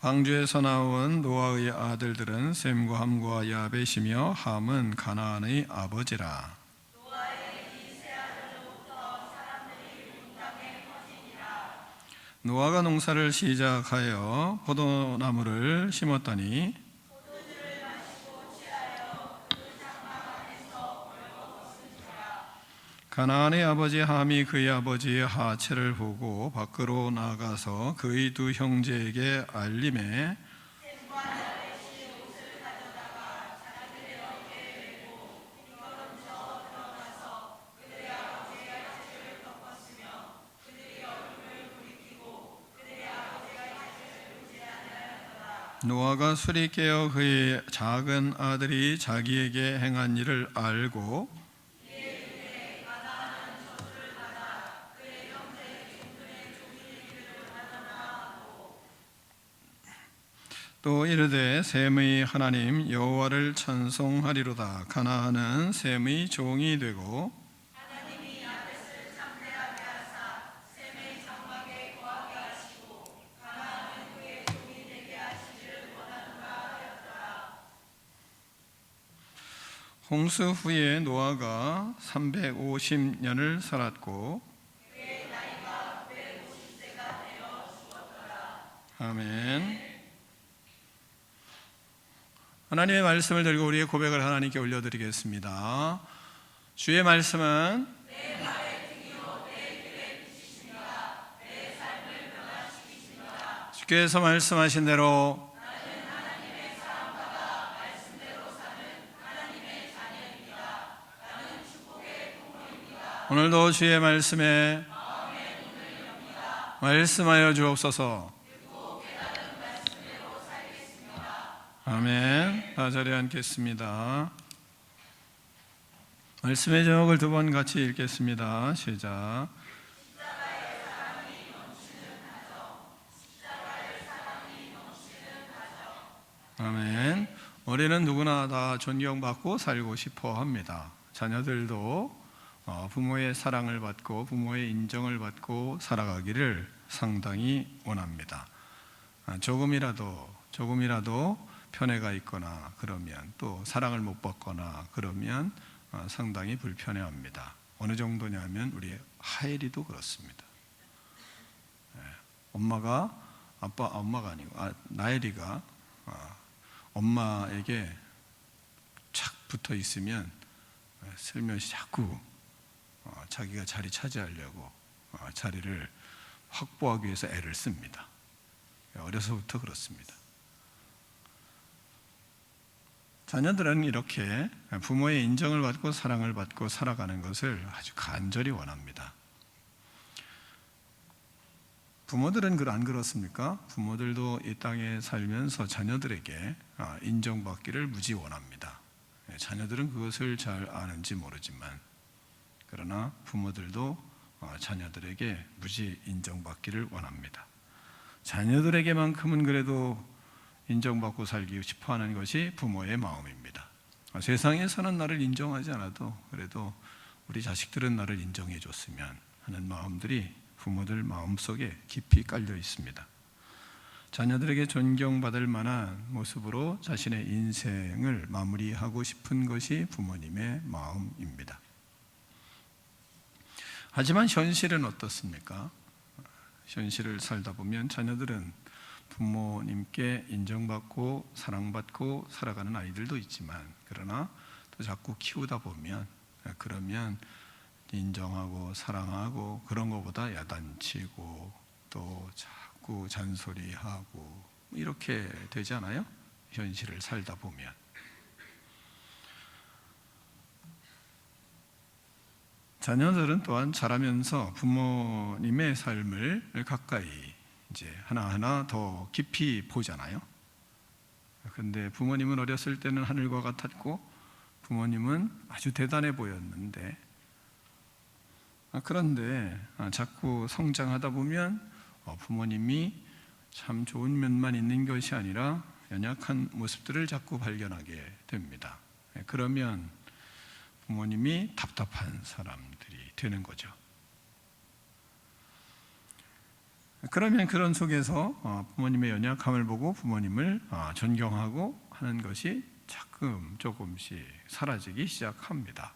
방주에서 나온 노아의 아들들은 셈과 함과 야벳이며 함은 가나안의 아버지라. 노아가 농사를 시작하여 포도나무를 심었더니 가나안의 아버지 함이 그의 아버지의 하체를 보고 밖으로 나가서 그의 두 형제에게 알림해 노아가 술이 깨어 그의 작은 아들이 자기에게 행한 일을 알고 또 이르되 셈의 하나님 여호와를 찬송하리로다. 가나안은 셈의 종이 되고 하나님이 야벳을 창대하게 하사 셈의 장막에 거하게 하시고 가나안은 그의 종이 되게 하시기를 원하노라 하였더라. 홍수 후에 노아가 350년을 살았고 그의 나이가 950세가 되어 죽었더라. 아멘. 하나님의 말씀을 들고 우리의 고백을 하나님께 올려드리겠습니다. 주의 말씀은 내 발의 등이요 내 길의 빛이시니라. 내 삶을 변화시키시니라. 주께서 말씀하신 대로 나는 하나님의 사랑받아 말씀대로 사는 하나님의 자녀입니다. 나는 축복의 부모입니다. 오늘도 주의 말씀에 마음의 문을 엽니다. 말씀하여 주옵소서. 아멘. 다 자리에 앉겠습니다. 말씀의 제목을 두 번 같이 읽겠습니다. 시작. 아멘. 우리는 누구나 다 존경받고 살고 싶어 합니다. 자녀들도 부모의 사랑을 받고 부모의 인정을 받고 살아가기를 상당히 원합니다. 조금이라도 편애가 있거나 그러면 또 사랑을 못 받거나 그러면 상당히 불편해합니다. 어느 정도냐면 우리 하엘이도 그렇습니다. 엄마가 아니고 나엘이가 엄마에게 착 붙어 있으면 슬며시 자꾸 자기가 자리 차지하려고 자리를 확보하기 위해서 애를 씁니다. 어려서부터 그렇습니다. 자녀들은 이렇게 부모의 인정을 받고 사랑을 받고 살아가는 것을 아주 간절히 원합니다. 부모들은 안 그렇습니까? 부모들도 이 땅에 살면서 자녀들에게 인정받기를 무지 원합니다. 자녀들은 그것을 잘 아는지 모르지만 그러나 부모들도 자녀들에게 무지 인정받기를 원합니다. 자녀들에게만큼은 그래도 인정받고 살기 싶어하는 것이 부모의 마음입니다. 세상에서는 나를 인정하지 않아도 그래도 우리 자식들은 나를 인정해 줬으면 하는 마음들이 부모들 마음속에 깊이 깔려 있습니다. 자녀들에게 존경받을 만한 모습으로 자신의 인생을 마무리하고 싶은 것이 부모님의 마음입니다. 하지만 현실은 어떻습니까? 현실을 살다 보면 자녀들은 부모님께 인정받고 사랑받고 살아가는 아이들도 있지만 그러나 또 자꾸 키우다 보면 그러면 인정하고 사랑하고 그런 것보다 야단치고 또 자꾸 잔소리하고 이렇게 되지 않아요? 현실을 살다 보면. 자녀들은 또한 자라면서 부모님의 삶을 가까이 이제 하나하나 더 깊이 보잖아요. 그런데 부모님은 어렸을 때는 하늘과 같았고 부모님은 아주 대단해 보였는데 그런데 자꾸 성장하다 보면 부모님이 참 좋은 면만 있는 것이 아니라 연약한 모습들을 자꾸 발견하게 됩니다. 그러면 부모님이 답답한 사람들이 되는 거죠. 그러면 그런 속에서 부모님의 연약함을 보고 부모님을 존경하고 하는 것이 조금씩 사라지기 시작합니다.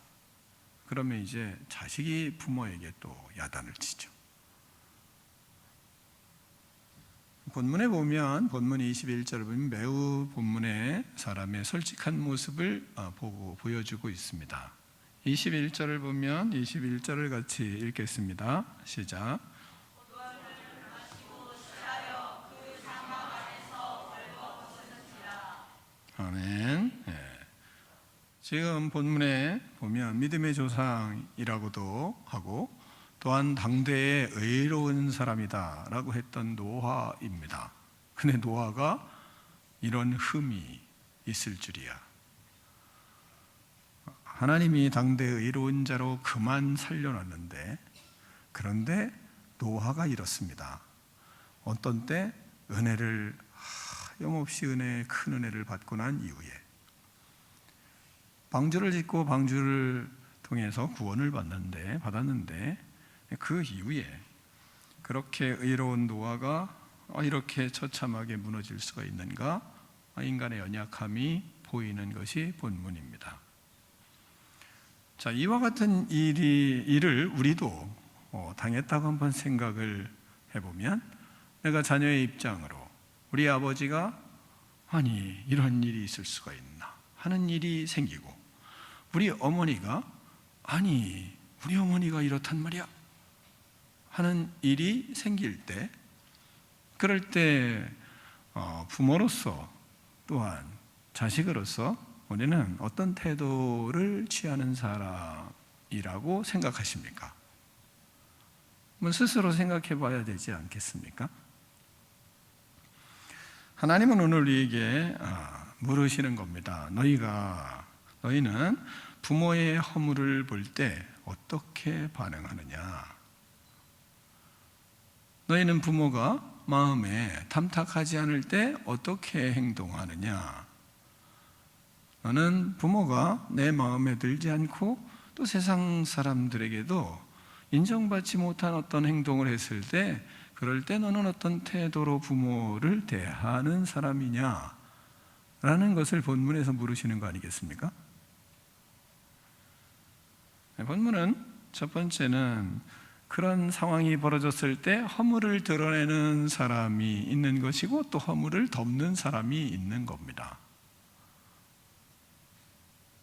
그러면 이제 자식이 부모에게 또 야단을 치죠. 본문에 보면, 본문 21절을 보면 매우 본문의 사람의 솔직한 모습을 보여주고 있습니다. 21절을 보면 21절을 같이 읽겠습니다. 시작. 아멘. 지금 본문에 보면 믿음의 조상이라고도 하고 또한 당대의 의로운 사람이다라고 했던 노아입니다. 근데 노아가 이런 흠이 있을 줄이야. 하나님이 당대의 의로운 자로 그만 살려놨는데, 그런데 노아가 이렇습니다. 어떤 때 은혜를 하염없이 큰 은혜를 받고 난 이후에 방주를 짓고 방주를 통해서 구원을 받았는데 그 이후에 그렇게 의로운 노아가 이렇게 처참하게 무너질 수가 있는가? 인간의 연약함이 보이는 것이 본문입니다. 자, 이와 같은 일을 우리도 당했다고 한번 생각을 해보면, 내가 자녀의 입장으로 우리 아버지가 아니 이런 일이 있을 수가 있나 하는 일이 생기고, 우리 어머니가 아니 우리 어머니가 이렇단 말이야 하는 일이 생길 때, 그럴 때 부모로서 또한 자식으로서 우리는 어떤 태도를 취하는 사람이라고 생각하십니까? 스스로 생각해 봐야 되지 않겠습니까? 하나님은 오늘 우리에게 물으시는 겁니다. 너희는 부모의 허물을 볼 때 어떻게 반응하느냐? 너희는 부모가 마음에 탐탁하지 않을 때 어떻게 행동하느냐? 너는 부모가 내 마음에 들지 않고 또 세상 사람들에게도 인정받지 못한 어떤 행동을 했을 때, 그럴 때 너는 어떤 태도로 부모를 대하는 사람이냐? 라는 것을 본문에서 물으시는 거 아니겠습니까? 본문은 첫 번째는 그런 상황이 벌어졌을 때 허물을 드러내는 사람이 있는 것이고 또 허물을 덮는 사람이 있는 겁니다.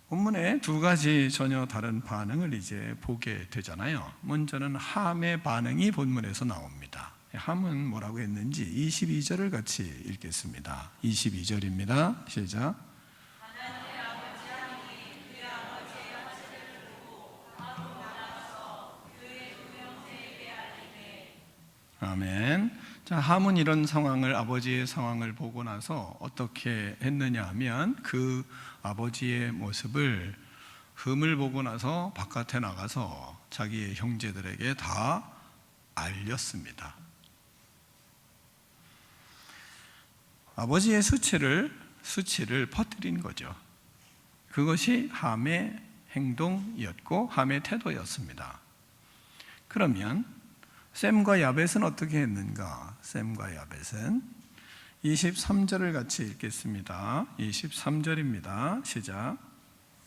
본문에 두 가지 전혀 다른 반응을 이제 보게 되잖아요. 먼저는 함의 반응이 본문에서 나옵니다. 함은 뭐라고 했는지 22절을 같이 읽겠습니다. 22절입니다. 시작. 아멘. 자, 함은 이런 상황을, 아버지의 상황을 보고 나서 어떻게 했느냐 하면, 그 아버지의 모습을, 흠을 보고 나서 바깥에 나가서 자기의 형제들에게 다 알렸습니다. 아버지의 수치를 퍼뜨린 거죠. 그것이 함의 행동이었고 함의 태도였습니다. 그러면 셈과 야벳은 어떻게 했는가? 셈과 야벳은 23절을 같이 읽겠습니다. 23절입니다. 시작.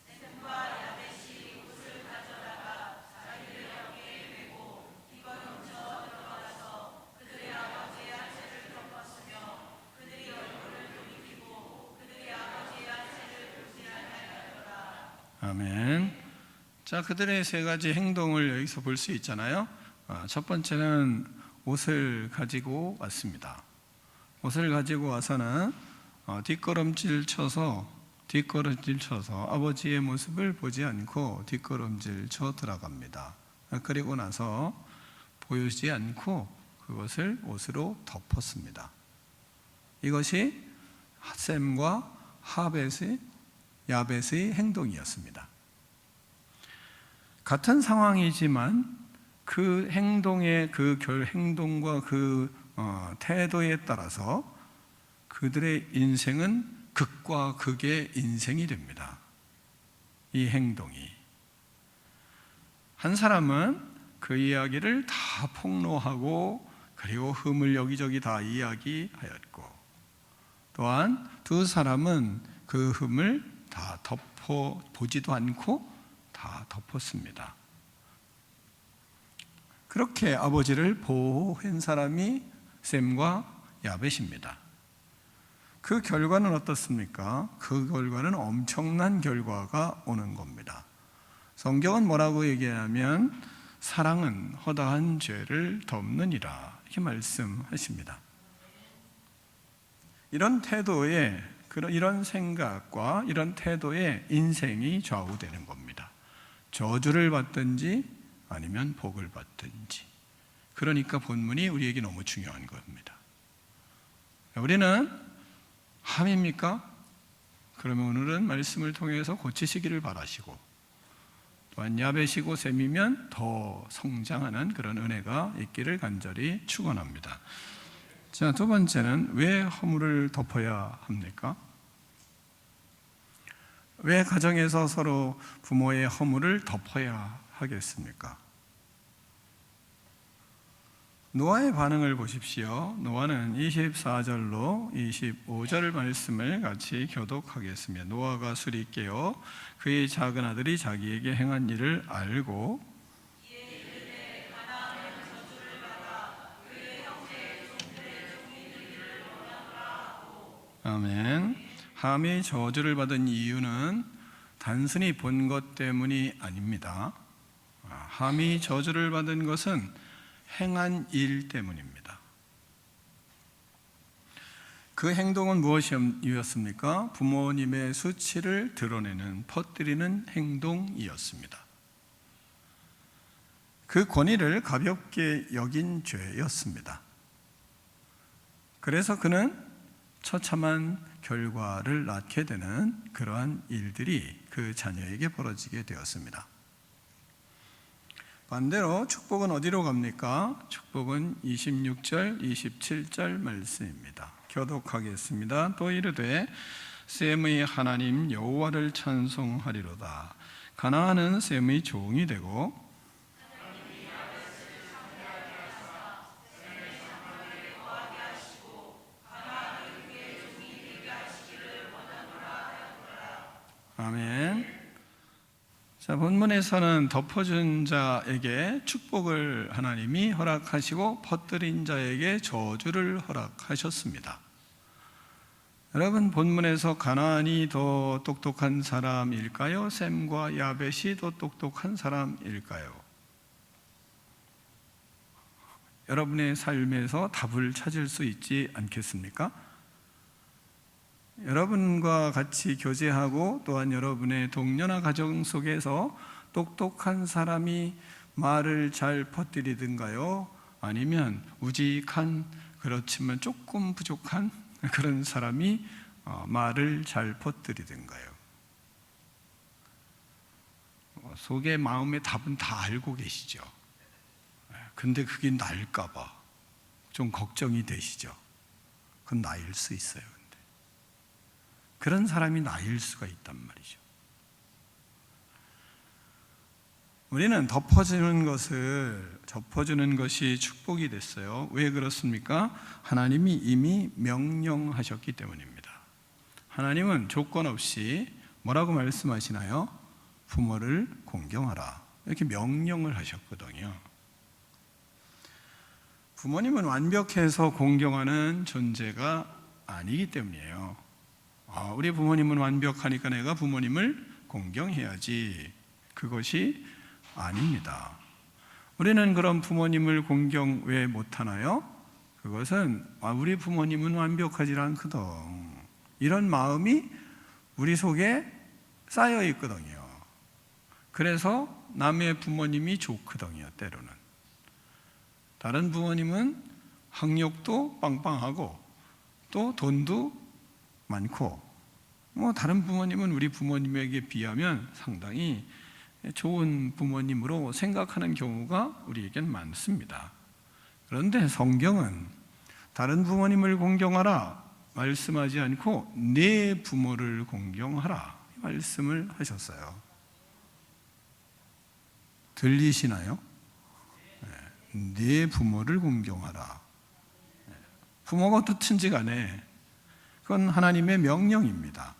셈과 야벳이 옷을 가져다가 자기들 어깨에 메고 기거 넘쳐 들어가서 그들의 아버지의 하체를 덮었으며 그들이 얼굴을 돌이키고 그들의 아버지의 하체를 보지 아니하였더라. 아멘. 자, 그들의 세 가지 행동을 여기서 볼 수 있잖아요. 첫 번째는 옷을 가지고 왔습니다. 옷을 가지고 와서는 뒷걸음질 쳐서 아버지의 모습을 보지 않고 뒷걸음질 쳐 들어갑니다. 그리고 나서 보이지 않고 그것을 옷으로 덮었습니다. 이것이 셈과 야벳의 행동이었습니다. 같은 상황이지만 그 행동과 그 태도에 따라서 그들의 인생은 극과 극의 인생이 됩니다. 이 행동이. 한 사람은 그 이야기를 다 폭로하고 그리고 흠을 여기저기 다 이야기하였고, 또한 두 사람은 그 흠을 다 덮어보지도 않고 다 덮었습니다. 그렇게 아버지를 보호한 사람이 셈과 야벳입니다. 그 결과는 어떻습니까? 그 결과는 엄청난 결과가 오는 겁니다. 성경은 뭐라고 얘기하냐면 사랑은 허다한 죄를 덮느니라 이렇게 말씀하십니다. 이런 태도에, 이런 생각과 이런 태도에 인생이 좌우되는 겁니다. 저주를 받든지 아니면 복을 받든지. 그러니까 본문이 우리에게 너무 중요한 겁니다. 우리는 함입니까? 그러면 오늘은 말씀을 통해서 고치시기를 바라시고, 또한 야벳이고 셈이면 더 성장하는 그런 은혜가 있기를 간절히 축원합니다. 자, 두 번째는 왜 허물을 덮어야 합니까? 왜 가정에서 서로 부모의 허물을 덮어야 하겠습니까? 노아의 반응을 보십시오. 노아는 24절로 25절 말씀을 같이 교독하겠습니다. 노아가 술이 깨어 그의 작은 아들이 자기에게 행한 일을 알고 아멘. 함이 저주를 받은 이유는 단순히 본 것 때문이 아닙니다. 함이 저주를 받은 것은 행한 일 때문입니다. 그 행동은 무엇이었습니까? 부모님의 수치를 드러내는, 퍼뜨리는 행동이었습니다. 그 권위를 가볍게 여긴 죄였습니다. 그래서 그는 처참한 결과를 낳게 되는 그러한 일들이 그 자녀에게 벌어지게 되었습니다. 반대로 축복은 어디로 갑니까? 축복은 26절, 27절 말씀입니다. 교독하겠습니다. 또 이르되 셈의 하나님 여호와를 찬송하리로다. 가나안은 셈의 종이 되고 아멘. 자, 본문에서는 덮어준 자에게 축복을 하나님이 허락하시고 퍼뜨린 자에게 저주를 허락하셨습니다. 여러분, 본문에서 가나안이 더 똑똑한 사람일까요? 셈과 야벳이 더 똑똑한 사람일까요? 여러분의 삶에서 답을 찾을 수 있지 않겠습니까? 여러분과 같이 교제하고 또한 여러분의 동료나 가정 속에서 똑똑한 사람이 말을 잘 퍼뜨리든가요? 아니면 우직한, 그렇지만 조금 부족한 그런 사람이 말을 잘 퍼뜨리든가요? 속의 마음의 답은 다 알고 계시죠? 근데 그게 나일까 봐 좀 걱정이 되시죠? 그건 나일 수 있어요. 그런 사람이 나일 수가 있단 말이죠. 우리는 덮어주는 것이 축복이 됐어요. 왜 그렇습니까? 하나님이 이미 명령하셨기 때문입니다. 하나님은 조건 없이 뭐라고 말씀하시나요? 부모를 공경하라. 이렇게 명령을 하셨거든요. 부모님은 완벽해서 공경하는 존재가 아니기 때문이에요. 우리 부모님은 완벽하니까 내가 부모님을 공경해야지. 그것이 아닙니다. 우리는 그럼 부모님을 공경 왜 못하나요? 그것은 우리 부모님은 완벽하지 않거든. 이런 마음이 우리 속에 쌓여 있거든요. 그래서 남의 부모님이 좋거든요, 때로는. 다른 부모님은 학력도 빵빵하고 또 돈도 많고, 다른 부모님은 우리 부모님에게 비하면 상당히 좋은 부모님으로 생각하는 경우가 우리에겐 많습니다. 그런데 성경은 다른 부모님을 공경하라 말씀하지 않고 내 부모를 공경하라 말씀을 하셨어요. 들리시나요? 내 부모를 공경하라. 부모가 어떻든지 간에 그건 하나님의 명령입니다.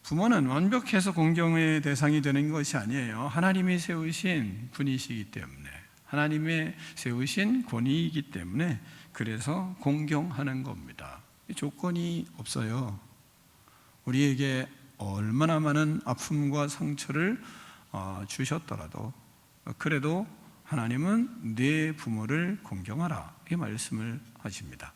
부모는 완벽해서 공경의 대상이 되는 것이 아니에요. 하나님이 세우신 분이시기 때문에, 하나님의 세우신 권위이기 때문에 그래서 공경하는 겁니다. 조건이 없어요. 우리에게 얼마나 많은 아픔과 상처를 주셨더라도 그래도 하나님은 네 부모를 공경하라, 이 말씀을 하십니다.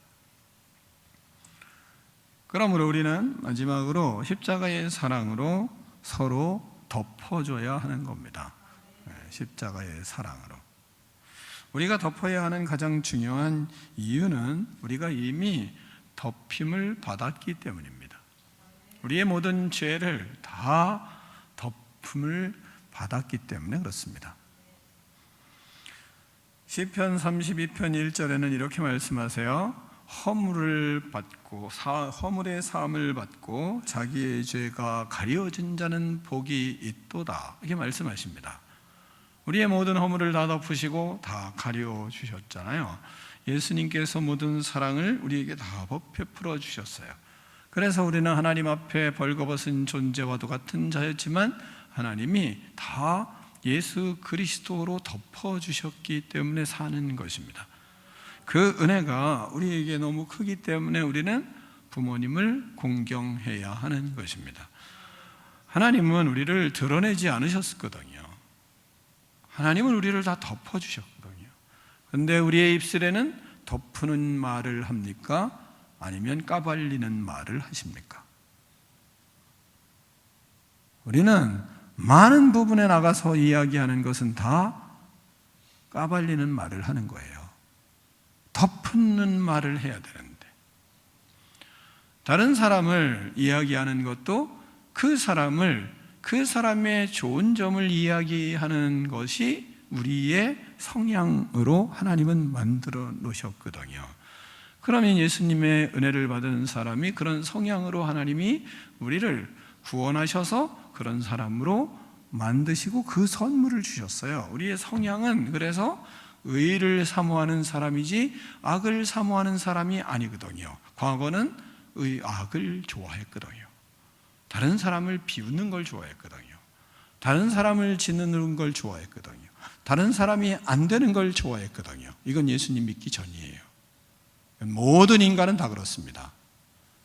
그러므로 우리는 마지막으로 십자가의 사랑으로 서로 덮어줘야 하는 겁니다. 십자가의 사랑으로 우리가 덮어야 하는 가장 중요한 이유는 우리가 이미 덮임을 받았기 때문입니다. 우리의 모든 죄를 다 덮음을 받았기 때문에 그렇습니다. 시편 32편 1절에는 이렇게 말씀하세요. 허물을 받고 허물의 사함을 받고 자기의 죄가 가려진 자는 복이 있도다, 이렇게 말씀하십니다. 우리의 모든 허물을 다 덮으시고 다 가려 주셨잖아요. 예수님께서 모든 사랑을 우리에게 다 베풀어 주셨어요. 그래서 우리는 하나님 앞에 벌거벗은 존재와도 같은 자였지만 하나님이 다 예수 그리스도로 덮어주셨기 때문에 사는 것입니다. 그 은혜가 우리에게 너무 크기 때문에 우리는 부모님을 공경해야 하는 것입니다. 하나님은 우리를 드러내지 않으셨거든요. 하나님은 우리를 다 덮어주셨거든요. 그런데 우리의 입술에는 덮는 말을 합니까? 아니면 까발리는 말을 하십니까? 우리는 많은 부분에 나가서 이야기하는 것은 다 까발리는 말을 하는 거예요. 덮는 말을 해야 되는데, 다른 사람을 이야기하는 것도 그 사람의 좋은 점을 이야기하는 것이 우리의 성향으로 하나님은 만들어 놓으셨거든요. 그러면 예수님의 은혜를 받은 사람이 그런 성향으로 하나님이 우리를 구원하셔서 그런 사람으로 만드시고 그 선물을 주셨어요. 우리의 성향은 그래서 의를 사모하는 사람이지 악을 사모하는 사람이 아니거든요. 과거는 악을 좋아했거든요. 다른 사람을 비웃는 걸 좋아했거든요. 다른 사람을 짓누르는 걸 좋아했거든요. 다른 사람이 안 되는 걸 좋아했거든요. 이건 예수님 믿기 전이에요. 모든 인간은 다 그렇습니다.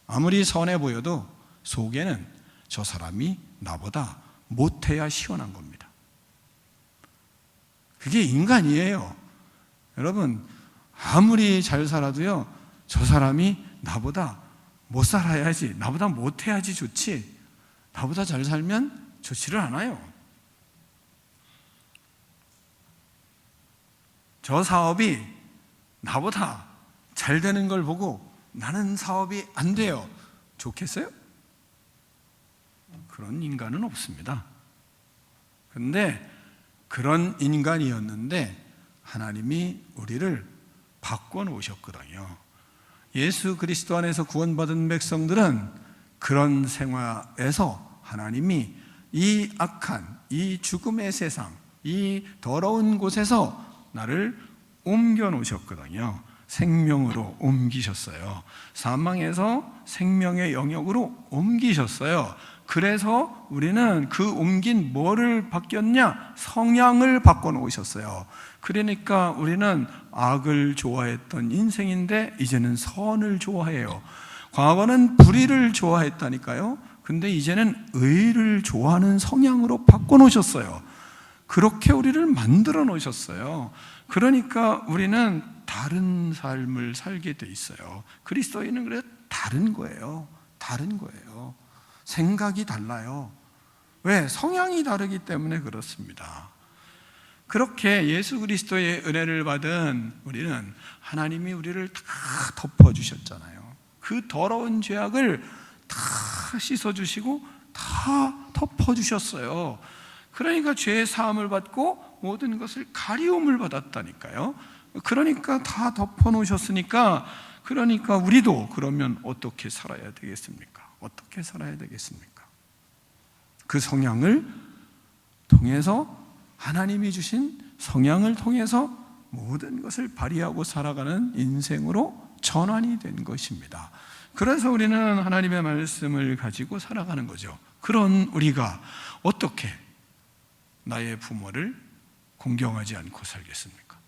아무리 선해 보여도 속에는 저 사람이 나보다 못해야 시원한 겁니다. 그게 인간이에요. 여러분, 아무리 잘 살아도요, 저 사람이 나보다 못 살아야지, 나보다 못해야지 좋지, 나보다 잘 살면 좋지를 않아요. 저 사업이 나보다 잘 되는 걸 보고 나는 사업이 안 돼요. 좋겠어요? 그런 인간은 없습니다. 그런데 그런 인간이었는데 하나님이 우리를 바꿔놓으셨거든요. 예수 그리스도 안에서 구원받은 백성들은 그런 생활에서 하나님이 이 악한, 이 죽음의 세상, 이 더러운 곳에서 나를 옮겨놓으셨거든요. 생명으로 옮기셨어요. 사망에서 생명의 영역으로 옮기셨어요. 그래서 우리는 그 옮긴 뭐를 바뀌었냐? 성향을 바꿔놓으셨어요. 그러니까 우리는 악을 좋아했던 인생인데 이제는 선을 좋아해요. 과거는 불의를 좋아했다니까요. 근데 이제는 의를 좋아하는 성향으로 바꿔놓으셨어요. 그렇게 우리를 만들어 놓으셨어요. 그러니까 우리는 다른 삶을 살게 돼 있어요. 그리스도인은 그래 다른 거예요. 다른 거예요. 생각이 달라요. 왜? 성향이 다르기 때문에 그렇습니다. 그렇게 예수 그리스도의 은혜를 받은 우리는 하나님이 우리를 다 덮어주셨잖아요. 그 더러운 죄악을 다 씻어주시고 다 덮어주셨어요. 그러니까 죄의 사함을 받고 모든 것을 가리움을 받았다니까요. 그러니까 다 덮어놓으셨으니까, 그러니까 우리도 그러면 어떻게 살아야 되겠습니까? 어떻게 살아야 되겠습니까? 그 성향을 통해서, 하나님이 주신 성향을 통해서 모든 것을 발휘하고 살아가는 인생으로 전환이 된 것입니다. 그래서 우리는 하나님의 말씀을 가지고 살아가는 거죠. 그런 우리가 어떻게 나의 부모를 공경하지 않고 살겠습니까?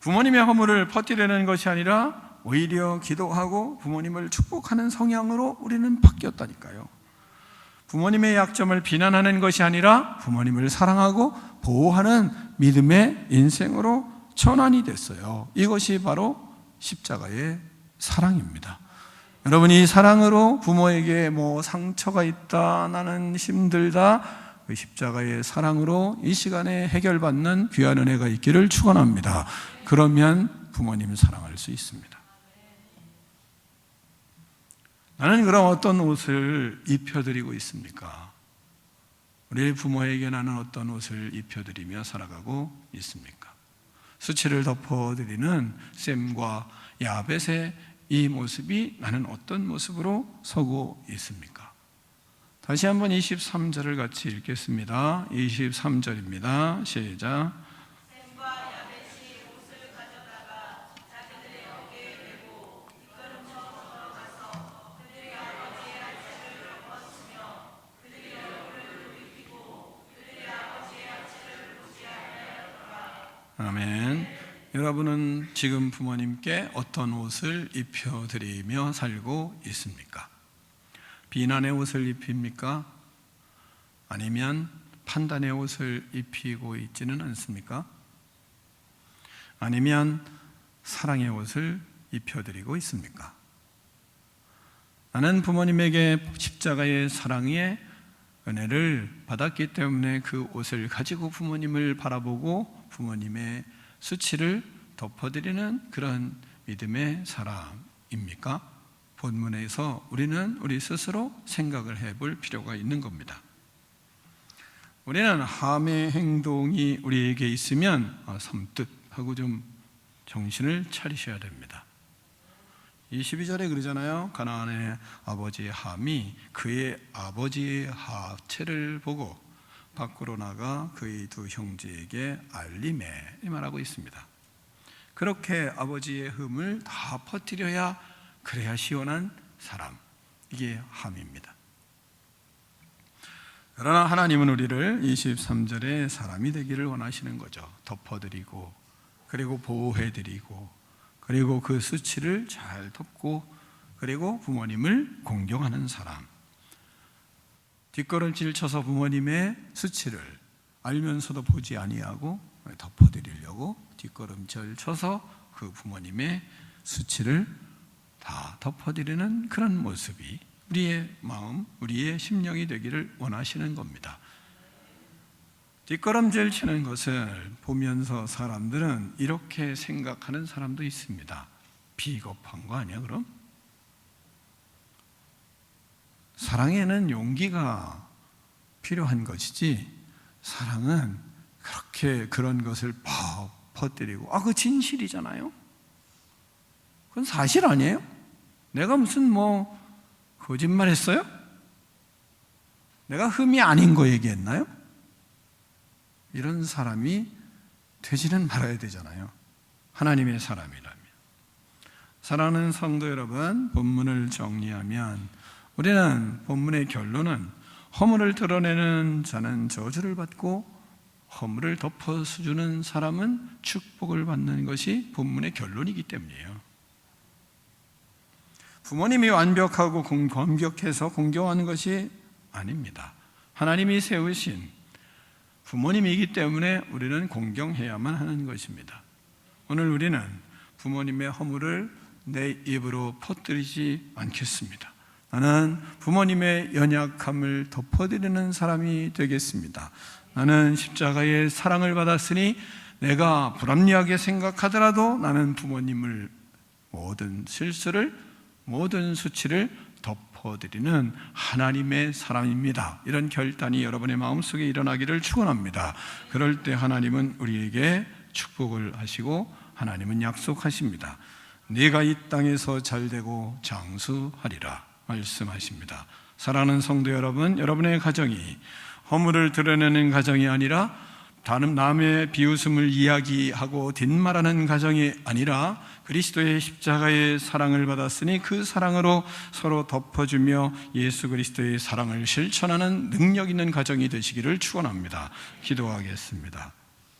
부모님의 허물을 퍼뜨리는 것이 아니라 오히려 기도하고 부모님을 축복하는 성향으로 우리는 바뀌었다니까요. 부모님의 약점을 비난하는 것이 아니라 부모님을 사랑하고 보호하는 믿음의 인생으로 전환이 됐어요. 이것이 바로 십자가의 사랑입니다. 여러분, 이 사랑으로 부모에게 상처가 있다, 나는 힘들다, 그 십자가의 사랑으로 이 시간에 해결받는 귀한 은혜가 있기를 축원합니다. 그러면 부모님 사랑할 수 있습니다. 나는 그럼 어떤 옷을 입혀드리고 있습니까? 우리 부모에게 나는 어떤 옷을 입혀드리며 살아가고 있습니까? 수치를 덮어드리는 셈과 야벳의 이 모습이 나는 어떤 모습으로 서고 있습니까? 다시 한번 23절을 같이 읽겠습니다. 23절입니다. 시작. 아멘. 여러분은 지금 부모님께 어떤 옷을 입혀드리며 살고 있습니까? 비난의 옷을 입힙니까? 아니면 판단의 옷을 입히고 있지는 않습니까? 아니면 사랑의 옷을 입혀드리고 있습니까? 나는 부모님에게 십자가의 사랑의 은혜를 받았기 때문에 그 옷을 가지고 부모님을 바라보고 부모님의 수치를 덮어드리는 그런 믿음의 사람입니까? 본문에서 우리는 우리 스스로 생각을 해볼 필요가 있는 겁니다. 우리는 함의 행동이 우리에게 있으면 섬뜩 하고 좀 정신을 차리셔야 됩니다. 22절에 그러잖아요. 가나안의 아버지 함이 그의 아버지의 하체를 보고 밖으로 나가 그의 두 형제에게 알리매, 이 말하고 있습니다. 그렇게 아버지의 흠을 다 퍼뜨려야 그래야 시원한 사람, 이게 함입니다. 그러나 하나님은 우리를 23절에 사람이 되기를 원하시는 거죠. 덮어드리고 그리고 보호해드리고 그리고 그 수치를 잘 덮고 그리고 부모님을 공경하는 사람, 뒷걸음질 쳐서 부모님의 수치를 알면서도 보지 아니하고 덮어드리려고 뒷걸음질 쳐서 그 부모님의 수치를 다 덮어드리는 그런 모습이 우리의 마음, 우리의 심령이 되기를 원하시는 겁니다. 뒷걸음질 치는 것을 보면서 사람들은 이렇게 생각하는 사람도 있습니다. 비겁한 거 아니야 그럼? 사랑에는 용기가 필요한 것이지 사랑은 그렇게 그런 것을 퍼뜨리고 그거 진실이잖아요. 그건 사실 아니에요? 내가 무슨 거짓말 했어요? 내가 흠이 아닌 거 얘기했나요? 이런 사람이 되지는 말아야 되잖아요. 하나님의 사람이라면. 사랑하는 성도 여러분, 본문을 정리하면 우리는 본문의 결론은 허물을 드러내는 자는 저주를 받고 허물을 덮어주는 사람은 축복을 받는 것이 본문의 결론이기 때문이에요. 부모님이 완벽하고 완벽해서 공경하는 것이 아닙니다. 하나님이 세우신 부모님이기 때문에 우리는 공경해야만 하는 것입니다. 오늘 우리는 부모님의 허물을 내 입으로 퍼뜨리지 않겠습니다. 나는 부모님의 연약함을 덮어드리는 사람이 되겠습니다. 나는 십자가의 사랑을 받았으니 내가 불합리하게 생각하더라도 나는 부모님을 모든 실수를, 모든 수치를 덮어드리는 하나님의 사람입니다. 이런 결단이 여러분의 마음속에 일어나기를 축원합니다. 그럴 때 하나님은 우리에게 축복을 하시고 하나님은 약속하십니다. 네가 이 땅에서 잘되고 장수하리라 말씀하십니다. 사랑하는 성도 여러분, 여러분의 가정이 허물을 드러내는 가정이 아니라 다른 남의 비웃음을 이야기하고 뒷말하는 가정이 아니라 그리스도의 십자가의 사랑을 받았으니 그 사랑으로 서로 덮어주며 예수 그리스도의 사랑을 실천하는 능력 있는 가정이 되시기를 축원합니다. 기도하겠습니다.